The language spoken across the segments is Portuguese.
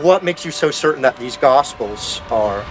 What makes you so certain that these gospels are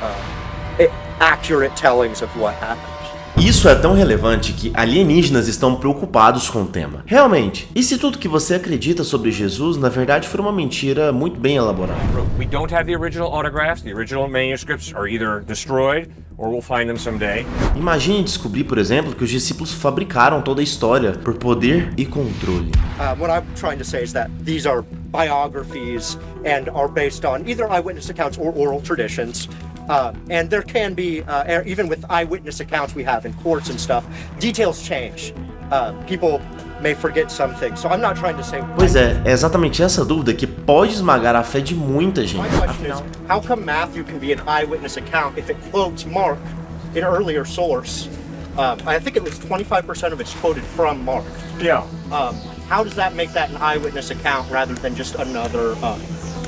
accurate tellings of what happened? Isso é tão relevante que alienígenas estão preocupados com o tema. Realmente, e se tudo que você acredita sobre Jesus, na verdade, for uma mentira muito bem elaborada? We don't have the original autographs. The original manuscripts are either destroyed or we'll find them someday. Imagine descobrir, por exemplo, que os discípulos fabricaram toda a história por poder e controle. What I'm trying to say is that these are biographies and are based on either eyewitness accounts or oral traditions. And there can be, even with eyewitness accounts we have in courts and stuff, details change. People may forget some things. So I'm not trying to say... Pois é exatamente essa dúvida que pode esmagar a fé de muita gente. My question is, how come Matthew can be an eyewitness account if it quotes Mark, an earlier source? I think it was 25% of it's quoted from Mark. Yeah. How does that make that an eyewitness account rather than just another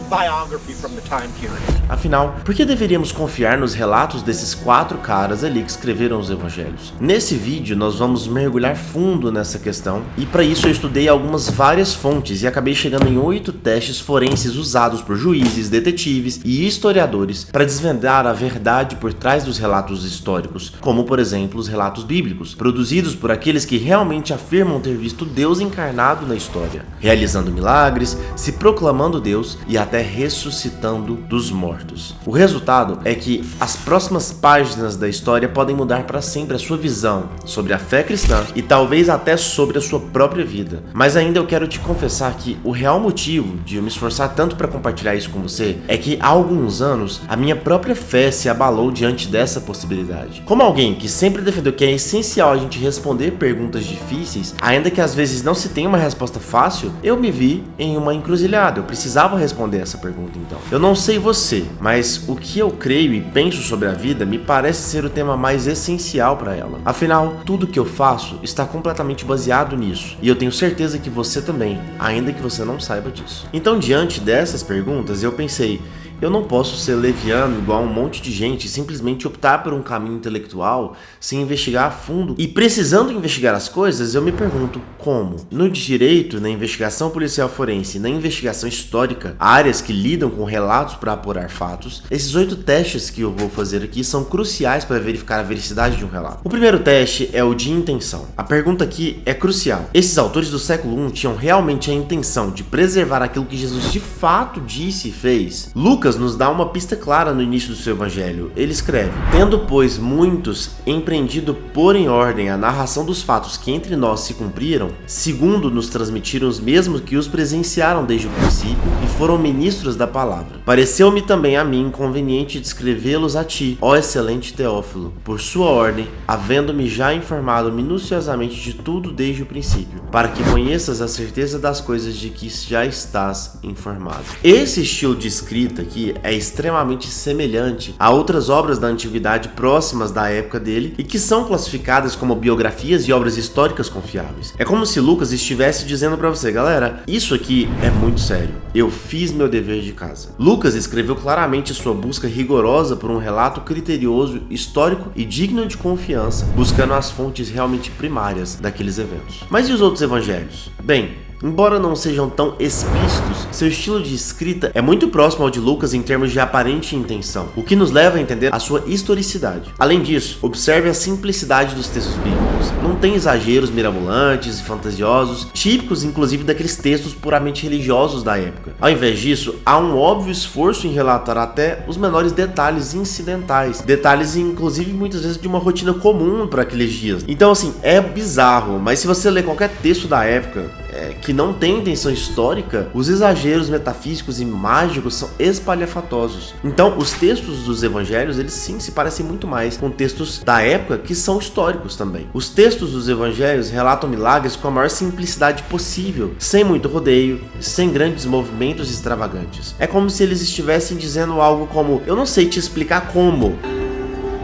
biography from the time period? Afinal, por que deveríamos confiar nos relatos desses 4 caras ali que escreveram os evangelhos? Nesse vídeo nós vamos mergulhar fundo nessa questão e para isso eu estudei várias fontes e acabei chegando em 8 testes forenses usados por juízes, detetives e historiadores para desvendar a verdade por trás dos relatos históricos, como por exemplo os relatos bíblicos, produzidos por aqueles que realmente afirmam ter visto Deus encarnado na história, realizando milagres, se proclamando Deus e até ressuscitando dos mortos. O resultado é que as próximas páginas da história podem mudar para sempre a sua visão sobre a fé cristã e talvez até sobre a sua própria vida. Mas ainda eu quero te confessar que o real motivo de eu me esforçar tanto para compartilhar isso com você é que há alguns anos a minha própria fé se abalou diante dessa possibilidade. Como alguém que sempre defendeu que é essencial a gente responder perguntas difíceis, ainda que às vezes não se tenha uma resposta fácil, eu me vi em uma encruzilhada. Eu precisava responder essa pergunta então. Eu não sei você, mas o que eu creio e penso sobre a vida me parece ser o tema mais essencial para ela. Afinal, tudo que eu faço está completamente baseado nisso, e eu tenho certeza que você também, ainda que você não saiba disso. Então, diante dessas perguntas, eu pensei, eu não posso ser leviano igual um monte de gente e simplesmente optar por um caminho intelectual sem investigar a fundo. E precisando investigar as coisas, eu me pergunto como? No direito, na investigação policial forense, na investigação histórica, áreas que lidam com relatos para apurar fatos, esses 8 testes que eu vou fazer aqui são cruciais para verificar a veracidade de um relato. O primeiro teste é o de intenção. A pergunta aqui é crucial. Esses autores do século I tinham realmente a intenção de preservar aquilo que Jesus de fato disse e fez? Lucas nos dá uma pista clara no início do seu evangelho. Ele escreve: tendo, pois, muitos empreendido pôr em ordem a narração dos fatos que entre nós se cumpriram, segundo nos transmitiram os mesmos que os presenciaram desde o princípio e foram ministros da palavra. Pareceu-me também a mim conveniente descrevê-los a ti, ó excelente Teófilo, por sua ordem, havendo-me já informado minuciosamente de tudo desde o princípio, para que conheças a certeza das coisas de que já estás informado. Esse estilo de escrita aqui é extremamente semelhante a outras obras da antiguidade próximas da época dele e que são classificadas como biografias e obras históricas confiáveis. É como se Lucas estivesse dizendo para você, galera, isso aqui é muito sério, eu fiz meu dever de casa. Lucas escreveu claramente sua busca rigorosa por um relato criterioso, histórico e digno de confiança, buscando as fontes realmente primárias daqueles eventos. Mas e os outros evangelhos? Bem, embora não sejam tão explícitos, seu estilo de escrita é muito próximo ao de Lucas em termos de aparente intenção, o que nos leva a entender a sua historicidade. Além disso, observe a simplicidade dos textos bíblicos. Não tem exageros mirabolantes e fantasiosos, típicos inclusive daqueles textos puramente religiosos da época. Ao invés disso, há um óbvio esforço em relatar até os menores detalhes incidentais, detalhes inclusive muitas vezes de uma rotina comum para aqueles dias. Então assim, é bizarro, mas se você ler qualquer texto da época que não tem intenção histórica, os exageros metafísicos e mágicos são espalhafatosos. Então, os textos dos evangelhos, eles sim se parecem muito mais com textos da época que são históricos também. Os textos dos evangelhos relatam milagres com a maior simplicidade possível, sem muito rodeio, sem grandes movimentos extravagantes. É como se eles estivessem dizendo algo como, eu não sei te explicar como.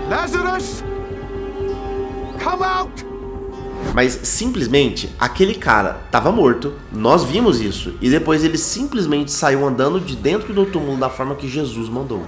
Lazarus, come out! Mas simplesmente aquele cara estava morto, nós vimos isso, e depois ele simplesmente saiu andando de dentro do túmulo da forma que Jesus mandou.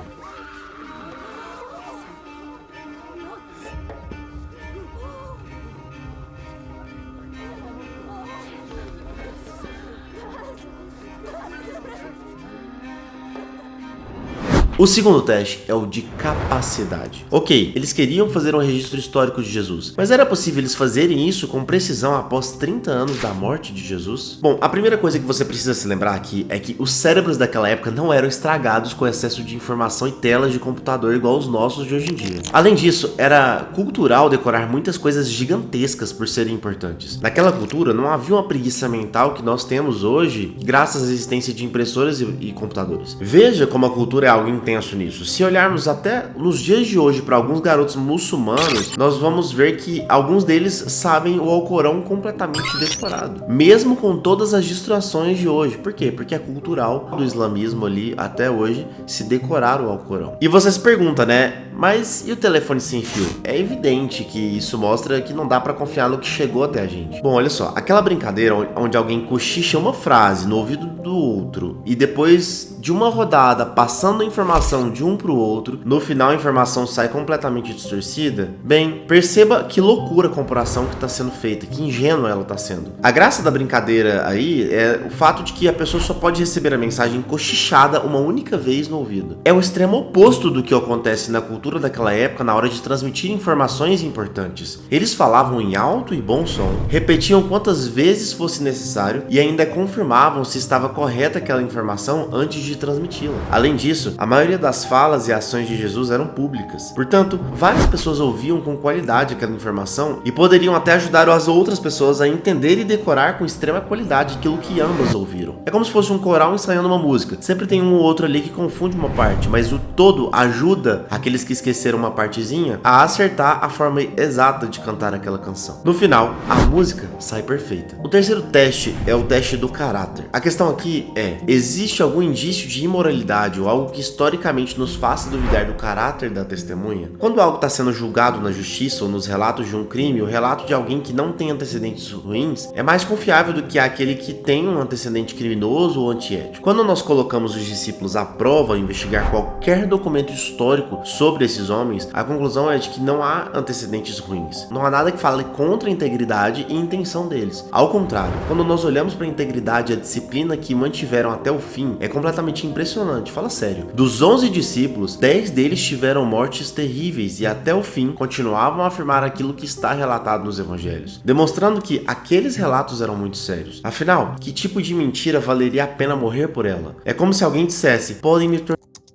O segundo teste é o de capacidade. Ok, eles queriam fazer um registro histórico de Jesus, mas era possível eles fazerem isso com precisão após 30 anos da morte de Jesus? Bom, a primeira coisa que você precisa se lembrar aqui é que os cérebros daquela época não eram estragados com excesso de informação e telas de computador igual os nossos de hoje em dia. Além disso, era cultural decorar muitas coisas gigantescas por serem importantes. Naquela cultura não havia uma preguiça mental que nós temos hoje graças à existência de impressoras e computadores. Veja como a cultura é algo intenso nisso. Se olharmos até nos dias de hoje para alguns garotos muçulmanos, nós vamos ver que alguns deles sabem o Alcorão completamente decorado, mesmo com todas as distrações de hoje. Por quê? Porque é cultural do islamismo ali até hoje se decorar o Alcorão. E você se pergunta, né? Mas e o telefone sem fio? É evidente que isso mostra que não dá pra confiar no que chegou até a gente. Bom, olha só, aquela brincadeira onde alguém cochicha uma frase no ouvido do outro e depois de uma rodada passando a informação de um pro outro, no final a informação sai completamente distorcida. Bem, perceba que loucura a comparação que tá sendo feita, que ingênua ela tá sendo. A graça da brincadeira aí é o fato de que a pessoa só pode receber a mensagem cochichada uma única vez no ouvido. É o extremo oposto do que acontece na cultura daquela época na hora de transmitir informações importantes. Eles falavam em alto e bom som, repetiam quantas vezes fosse necessário e ainda confirmavam se estava correta aquela informação antes de transmiti-la. Além disso, a maioria das falas e ações de Jesus eram públicas. Portanto, várias pessoas ouviam com qualidade aquela informação e poderiam até ajudar as outras pessoas a entender e decorar com extrema qualidade aquilo que ambas ouviram. É como se fosse um coral ensaiando uma música. Sempre tem um ou outro ali que confunde uma parte, mas o todo ajuda aqueles que esqueceram uma partezinha a acertar a forma exata de cantar aquela canção. No final, a música sai perfeita. O terceiro teste é o teste do caráter. A questão aqui é: existe algum indício de imoralidade ou algo que historicamente nos faça duvidar do caráter da testemunha? Quando algo está sendo julgado na justiça ou nos relatos de um crime, o relato de alguém que não tem antecedentes ruins é mais confiável do que aquele que tem um antecedente criminoso ou antiético. Quando nós colocamos os discípulos à prova ao investigar qualquer documento histórico sobre esses homens, a conclusão é de que não há antecedentes ruins. Não há nada que fale contra a integridade e intenção deles. Ao contrário, quando nós olhamos para a integridade e a disciplina que mantiveram até o fim, é completamente impressionante. Fala sério. Dos 11 discípulos, 10 deles tiveram mortes terríveis e até o fim continuavam a afirmar aquilo que está relatado nos evangelhos, demonstrando que aqueles relatos eram muito sérios. Afinal, que tipo de mentira valeria a pena morrer por ela? É como se alguém dissesse: podem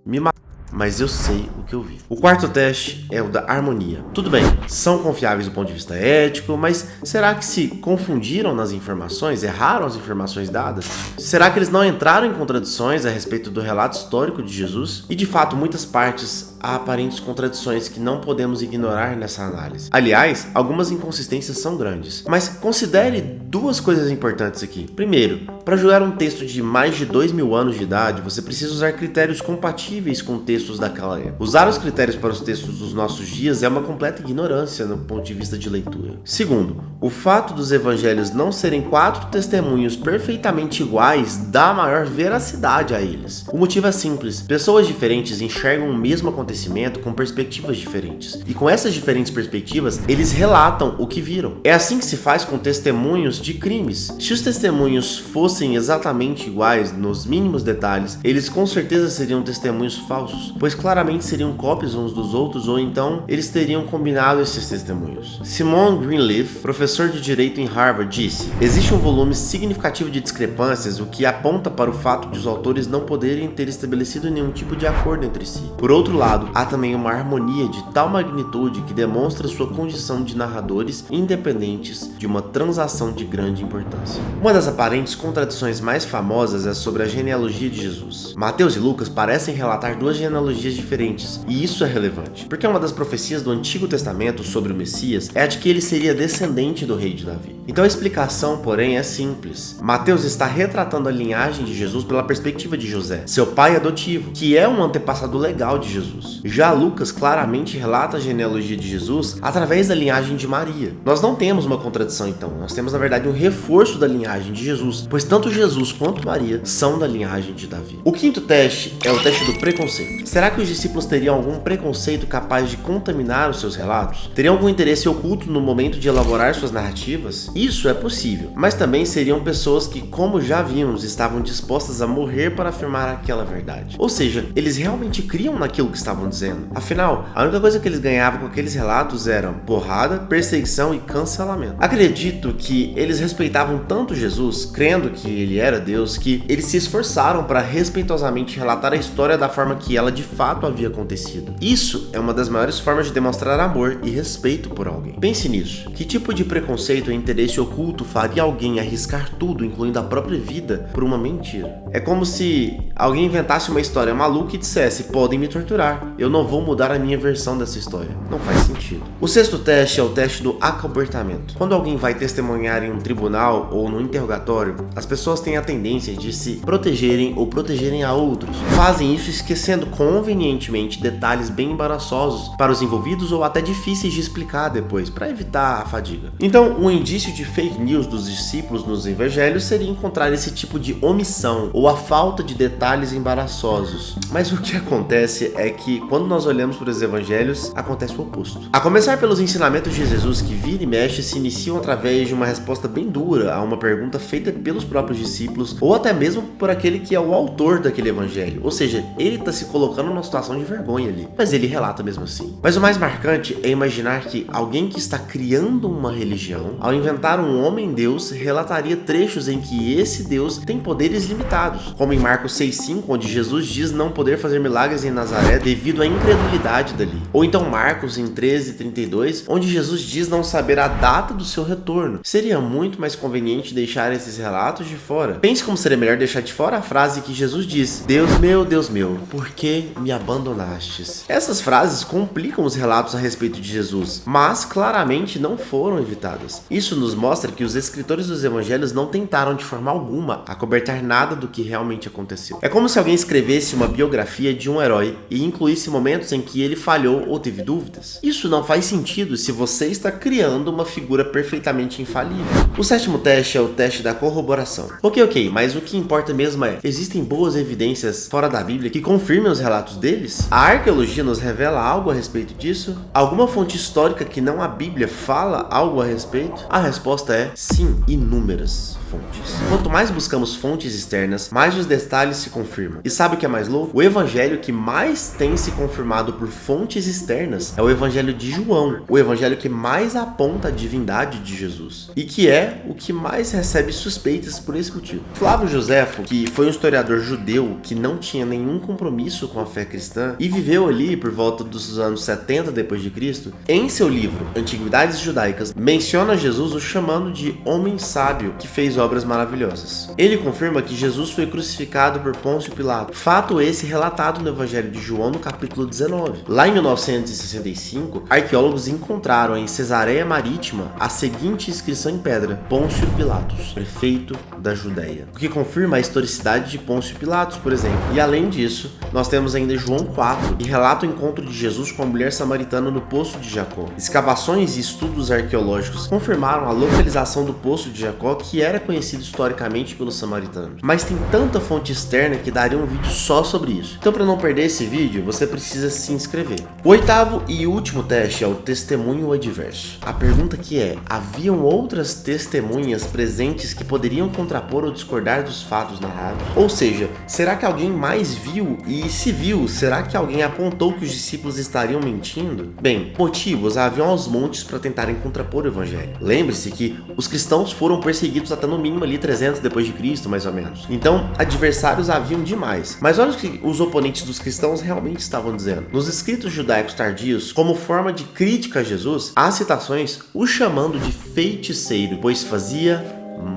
me matar, mas eu sei o que eu vi. O quarto teste é o da harmonia. Tudo bem, são confiáveis do ponto de vista ético, mas será que se confundiram nas informações? Erraram as informações dadas? Será que eles não entraram em contradições a respeito do relato histórico de Jesus? E de fato, muitas partes há aparentes contradições que não podemos ignorar nessa análise. Aliás, algumas inconsistências são grandes. Mas considere duas coisas importantes aqui. Primeiro, para julgar um texto de mais de 2000 anos de idade, você precisa usar critérios compatíveis com textos daquela época. Usar os critérios para os textos dos nossos dias é uma completa ignorância no ponto de vista de leitura. Segundo, o fato dos evangelhos não serem 4 testemunhos perfeitamente iguais dá maior veracidade a eles. O motivo é simples: pessoas diferentes enxergam o mesmo acontecimento com perspectivas diferentes. E com essas diferentes perspectivas, eles relatam o que viram. É assim que se faz com testemunhos de crimes. Se os testemunhos fossem exatamente iguais nos mínimos detalhes, eles com certeza seriam testemunhos falsos, pois claramente seriam cópias uns dos outros, ou então eles teriam combinado esses testemunhos. Simon Greenleaf, professor de direito em Harvard, disse: existe um volume significativo de discrepâncias, o que aponta para o fato de os autores não poderem ter estabelecido nenhum tipo de acordo entre si. Por outro lado, há também uma harmonia de tal magnitude que demonstra sua condição de narradores independentes de uma transação de grande importância. Uma das aparentes contradições mais famosas é sobre a genealogia de Jesus. Mateus e Lucas parecem relatar duas genealogias diferentes, e isso é relevante, porque uma das profecias do Antigo Testamento sobre o Messias é a de que ele seria descendente do rei de Davi. Então a explicação, porém, é simples. Mateus está retratando a linhagem de Jesus pela perspectiva de José, seu pai adotivo, que é um antepassado legal de Jesus. Já Lucas claramente relata a genealogia de Jesus através da linhagem de Maria. Nós não temos uma contradição então, nós temos na verdade um reforço da linhagem de Jesus, pois tanto Jesus quanto Maria são da linhagem de Davi. O quinto teste é o teste do preconceito. será que os discípulos teriam algum preconceito capaz de contaminar os seus relatos? Teriam algum interesse oculto no momento de elaborar suas narrativas? Isso é possível, mas também seriam pessoas que, como já vimos, estavam dispostas a morrer para afirmar aquela verdade. Ou seja, eles realmente criam naquilo que estavam dizendo. Afinal, a única coisa que eles ganhavam com aqueles relatos eram porrada, perseguição e cancelamento. Acredito que eles respeitavam tanto Jesus, crendo que ele era Deus, que eles se esforçaram para respeitosamente relatar a história da forma que ela de fato havia acontecido. Isso é uma das maiores formas de demonstrar amor e respeito por alguém. Pense nisso. Que tipo de preconceito e interesse oculto faria alguém arriscar tudo, incluindo a própria vida, por uma mentira? É como se alguém inventasse uma história maluca e dissesse: podem me torturar, eu não vou mudar a minha versão dessa história. Não faz sentido. O sexto teste é o teste do acobertamento. Quando alguém vai testemunhar em um tribunal ou no interrogatório, as pessoas têm a tendência de se protegerem ou protegerem a outros. Fazem isso esquecendo convenientemente detalhes bem embaraçosos para os envolvidos ou até difíceis de explicar depois, para evitar a fadiga. Então, um indício de fake news dos discípulos nos evangelhos seria encontrar esse tipo de omissão ou a falta de detalhes embaraçosos. Mas o que acontece é que, quando nós olhamos para os evangelhos, acontece o oposto. A começar pelos ensinamentos de Jesus, que vira e mexe se iniciam através de uma resposta bem dura a uma pergunta feita pelos próprios discípulos, ou até mesmo por aquele que é o autor daquele evangelho. Ou seja, ele está se colocando numa situação de vergonha ali, mas ele relata mesmo assim. Mas o mais marcante é imaginar que alguém que está criando uma religião, ao inventar um homem-deus, relataria trechos em que esse Deus tem poderes limitados, como em Marcos 6,5, onde Jesus diz não poder fazer milagres em Nazaré devido à incredulidade dali. Ou então Marcos em 13,32, onde Jesus diz não saber a data do seu retorno. Seria muito mais conveniente deixar esses relatos de fora. Pense como seria melhor deixar de fora a frase que Jesus diz: Deus meu, por que me abandonastes? Essas frases complicam os relatos a respeito de Jesus, mas claramente não foram evitadas. Isso nos mostra que os escritores dos evangelhos não tentaram de forma alguma acobertar nada do que realmente aconteceu. É como se alguém escrevesse uma biografia de um herói e incluísse momentos em que ele falhou ou teve dúvidas. Isso não faz sentido se você está criando uma figura perfeitamente infalível. O sétimo teste é o teste da corroboração. Ok, mas o que importa mesmo é: existem boas evidências fora da Bíblia que confirmem os relatos deles? A arqueologia nos revela algo a respeito disso? Alguma fonte histórica que não a Bíblia fala algo a respeito? A resposta é sim, inúmeras fontes. Quanto mais buscamos fontes externas, mais os detalhes se confirmam. E sabe o que é mais louco? O evangelho que mais tem se confirmado por fontes externas é o evangelho de João, o evangelho que mais aponta a divindade de Jesus, e que é o que mais recebe suspeitas por esse motivo. Flávio Joséfo, que foi um historiador judeu que não tinha nenhum compromisso com a fé cristã e viveu ali por volta dos anos 70 depois de Cristo, em seu livro Antiguidades Judaicas, menciona Jesus o chamando de homem sábio que fez obras maravilhosas. Ele confirma que Jesus foi crucificado por Pôncio Pilato, fato esse relatado no Evangelho de João no capítulo 19. Lá em 1965, arqueólogos encontraram em Cesareia Marítima a seguinte inscrição em pedra: Pôncio Pilatos, prefeito da Judéia, o que confirma a historicidade de Pôncio Pilatos, por exemplo. E além disso, nós temos ainda João 4, que relata o encontro de Jesus com a mulher samaritana no Poço de Jacó. Escavações e estudos arqueológicos confirmaram a localização do Poço de Jacó, que era conhecido historicamente pelos samaritanos. Mas tem tanta fonte externa que daria um vídeo só sobre isso. Então, para não perder esse vídeo, você precisa se inscrever. O oitavo e último teste é o testemunho adverso. A pergunta que é: haviam outras testemunhas presentes que poderiam contrapor ou discordar dos fatos narrados? Ou seja, será que alguém mais viu? E se viu, será que alguém apontou que os discípulos estariam mentindo? Bem, motivos haviam aos montes para tentarem contrapor o evangelho. Lembre-se que os cristãos foram perseguidos até no mínimo ali 300 depois de Cristo, mais ou menos. Então, adversários haviam demais. Mas olha o que os oponentes dos cristãos realmente estavam dizendo. Nos escritos judaicos tardios, como forma de crítica a Jesus, há citações o chamando de feiticeiro, pois fazia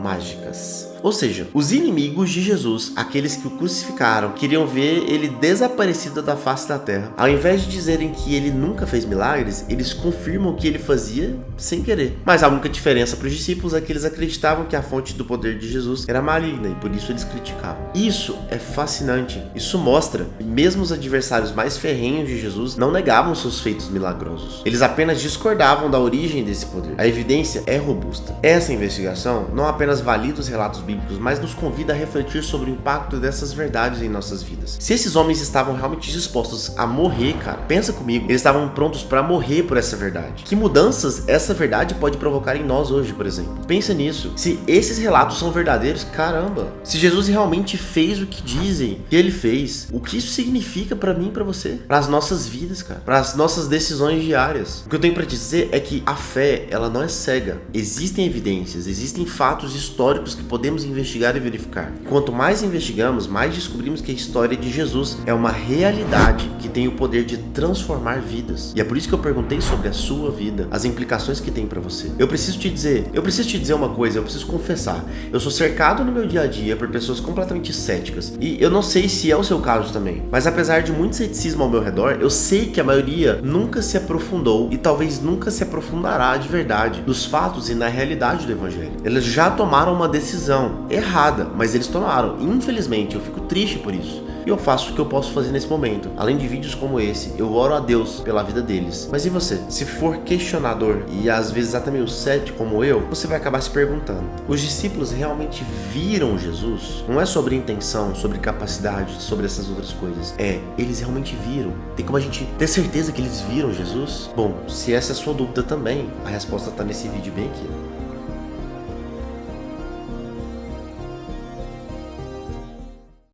mágicas. Ou seja, os inimigos de Jesus, aqueles que o crucificaram, queriam ver ele desaparecido da face da terra. Ao invés de dizerem que ele nunca fez milagres, eles confirmam que ele fazia sem querer. Mas a única diferença para os discípulos é que eles acreditavam que a fonte do poder de Jesus era maligna e por isso eles criticavam. Isso é fascinante. Isso mostra que mesmo os adversários mais ferrenhos de Jesus não negavam seus feitos milagrosos. Eles apenas discordavam da origem desse poder. A evidência é robusta. Essa investigação não apenas valida os relatos bíblicos bíblicos, mas nos convida a refletir sobre o impacto dessas verdades em nossas vidas. Se esses homens estavam realmente dispostos a morrer, cara, pensa comigo, eles estavam prontos para morrer por essa verdade. Que mudanças essa verdade pode provocar em nós hoje, por exemplo? Pensa nisso. Se esses relatos são verdadeiros, caramba, se Jesus realmente fez o que dizem que ele fez, o que isso significa para mim e para você? Para as nossas vidas, cara, para as nossas decisões diárias. O que eu tenho para te dizer é que a fé, ela não é cega. Existem evidências, existem fatos históricos que podemos investigar e verificar. Quanto mais investigamos, mais descobrimos que a história de Jesus é uma realidade que tem o poder de transformar vidas. E é por isso que eu perguntei sobre a sua vida, as implicações que tem para você. Eu preciso te dizer uma coisa, eu preciso confessar. Eu sou cercado no meu dia a dia por pessoas completamente céticas. E eu não sei se é o seu caso também. Mas apesar de muito ceticismo ao meu redor, eu sei que a maioria nunca se aprofundou e talvez nunca se aprofundará de verdade nos fatos e na realidade do evangelho. Eles já tomaram uma decisão errada, mas eles tomaram. Infelizmente, eu fico triste por isso. E eu faço o que eu posso fazer nesse momento. Além de vídeos como esse, eu oro a Deus pela vida deles. Mas e você? Se for questionador e às vezes até meio cético como eu, você vai acabar se perguntando: os discípulos realmente viram Jesus? Não é sobre intenção, sobre capacidade, sobre essas outras coisas. Eles realmente viram. Tem como a gente ter certeza que eles viram Jesus? Bom, se essa é a sua dúvida também, a resposta tá nesse vídeo bem aqui.